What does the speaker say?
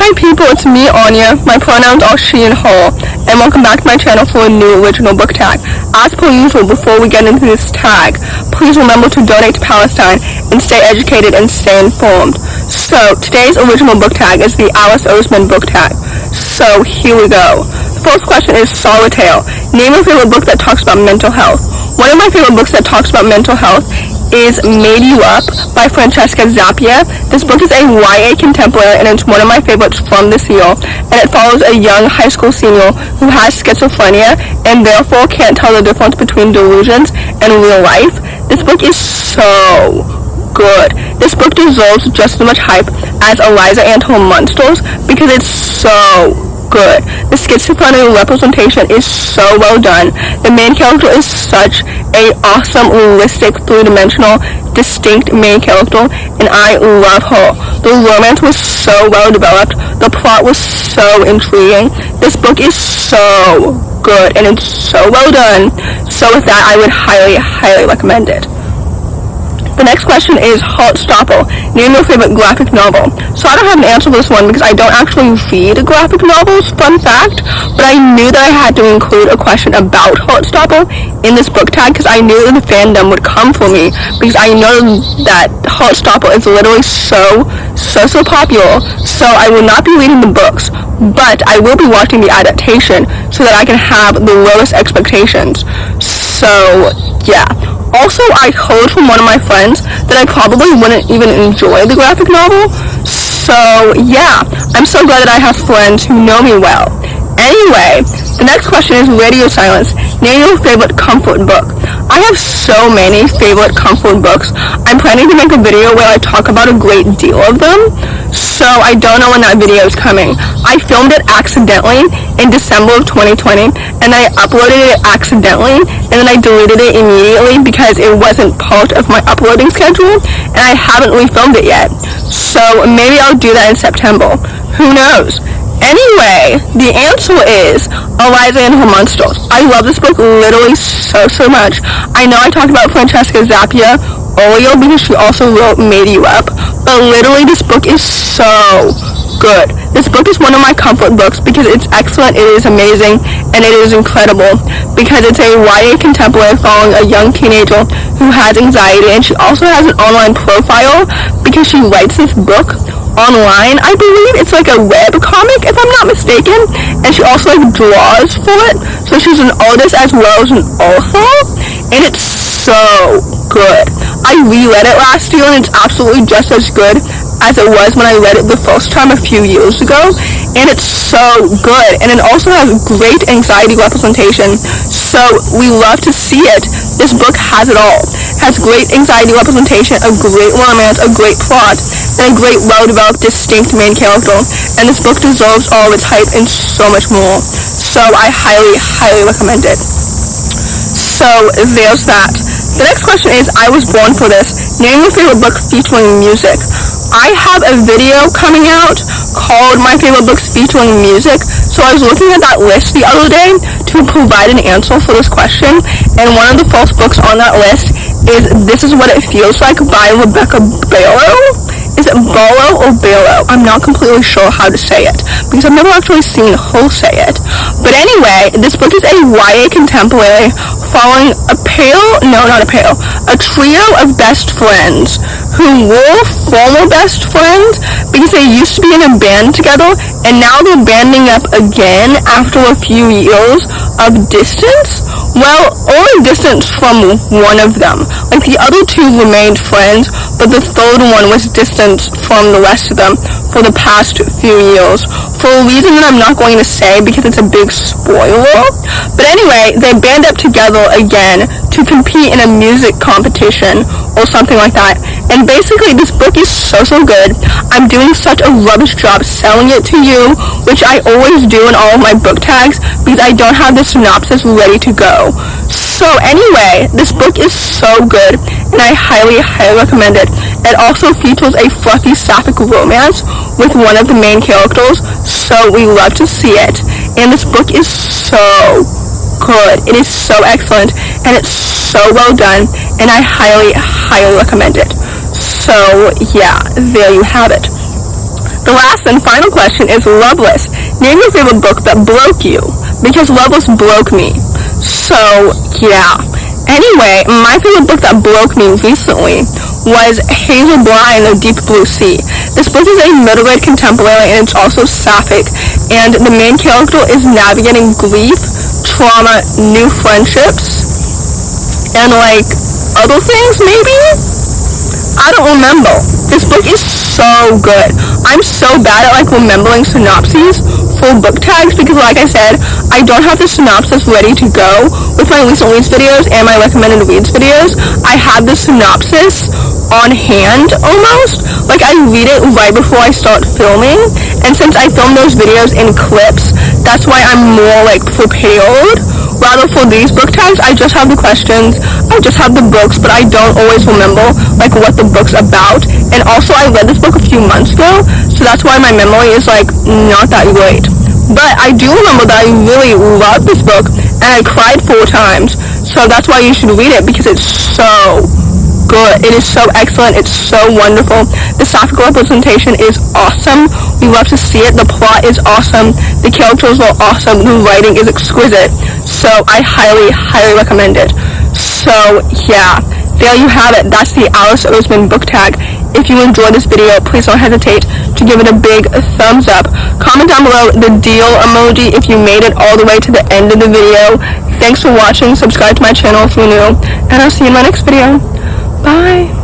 my people, it's me, Anja. My pronouns are she and her, and welcome back to my channel for a new original book tag. As per usual, before we get into this tag, please remember to donate to Palestine and stay educated and stay informed. So, today's original book tag is the Oseman book tag. So, here we go. The first question is Solitaire. Name your favorite book that talks about mental health. One of my favorite books that talks about mental health is Made You Up by Francesca Zappia. This book is a YA contemporary and it's one of my favorites from this year, and it follows a young high school senior who has schizophrenia and therefore can't tell the difference between delusions and real life. This book is so good. This book deserves just as much hype as Eliza and her monsters because it's so good. The schizophrenia representation is so well done. The main character is such a awesome, realistic, three-dimensional, distinct main character, and I love her. The romance was so well developed. The plot was so intriguing. This book is so good, and it's so well done. So with that, I would highly, highly recommend it. The next question is Heartstopper. Name your favorite graphic novel. So I don't have an answer for this one because I don't actually read graphic novels, fun fact, but I knew that I had to include a question about Heartstopper in this book tag because I knew that the fandom would come for me because I know that Heartstopper is literally so popular. So I will not be reading the books, but I will be watching the adaptation so that I can have the lowest expectations. So yeah. Also, I heard from one of my friends that I probably wouldn't even enjoy the graphic novel. So yeah, I'm so glad that I have friends who know me well. Anyway, the next question is radio silence. Name your favorite comfort book. I have so many favorite comfort books. I'm planning to make a video where I talk about a great deal of them. So I don't know when that video is coming. I filmed it accidentally in December of 2020, and then I uploaded it accidentally, and then I deleted it immediately because it wasn't part of my uploading schedule, and I haven't refilmed it yet. So maybe I'll do that in September. Who knows? Anyway, the answer is Eliza and Her Monsters. I love this book literally so much. I know I talked about Francesca Zappia earlier because she also wrote Made You Up, but literally this book is so good. This book is one of my comfort books because it's excellent, it is amazing, and it is incredible because it's a YA contemporary following a young teenager who has anxiety, and she also has an online profile because she writes this book online. I believe it's like a web comic if I'm not mistaken, and she also like draws for it, so she's an artist as well as an author, and it's so good. I reread it last year and it's absolutely just as good as it was when I read it the first time a few years ago, and it's so good, and it also has great anxiety representation, so we love to see it. This book has it all. It has great anxiety representation, a great romance, a great plot, and a great well-developed distinct main character, and this book deserves all of its hype and so much more, so I highly recommend it. So there's that. The next question is I was born for this. Name your favorite book featuring music. I have a video coming out called My Favorite Books Featuring Music, so I was looking at that list the other day to provide an answer for this question, and one of the first books on that list is This Is What It Feels Like by Barrow. Is it Barrow or Barrow? I'm not completely sure how to say it because I've never actually seen her say it. But anyway, this book is a YA contemporary following a trio of best friends who were former best friends because they used to be in a band together, and now they're banding up again after a few years of distance. Well, only distance from one of them. Like the other two remained friends, but the third one was distant from the rest of them for the past few years, for a reason that I'm not going to say because it's a big spoiler. But anyway, they band up together again to compete in a music competition or something like that. And basically this book is so good. I'm doing such a rubbish job selling it to you, which I always do in all of my book tags because I don't have the synopsis ready to go. So anyway, this book is so good and I highly recommend it. It also features a fluffy sapphic romance with one of the main characters, so we love to see it. And this book is so good. It is so excellent and it's so well done, and I highly recommend it. So yeah, there you have it. The last and final question is Loveless. Name your favorite book that broke you, because Loveless broke me. So, yeah. Anyway, my favorite book that broke me recently was Hazel and the Deep Blue Sea. This book is a middle-grade contemporary, and it's also sapphic, and the main character is navigating grief, trauma, new friendships, and like other things maybe? I don't remember. This book is so good. I'm so bad at like remembering synopses for book tags because, like I said, I don't have the synopsis ready to go with my recent reads videos and my recommended reads videos. I have the synopsis on hand almost. Like I read it right before I start filming, and since I film those videos in clips, that's why I'm more like prepared. Rather for these book tags, I just have the questions, I just have the books, but I don't always remember like what the book's about. And also I read this book a few months ago, so that's why my memory is like not that great. But I do remember that I really loved this book, and I cried 4 times, so that's why you should read it, because it's so good. It is so excellent. It's so wonderful. The sapphic representation is awesome. We love to see it. The plot is awesome. The characters are awesome. The writing is exquisite. So I highly, highly recommend it. So yeah, there you have it. That's the Alice Oseman book tag. If you enjoyed this video, please don't hesitate to give it a big thumbs up. Comment down below the deal emoji if you made it all the way to the end of the video. Thanks for watching. Subscribe to my channel if you're new, and I'll see you in my next video. Bye.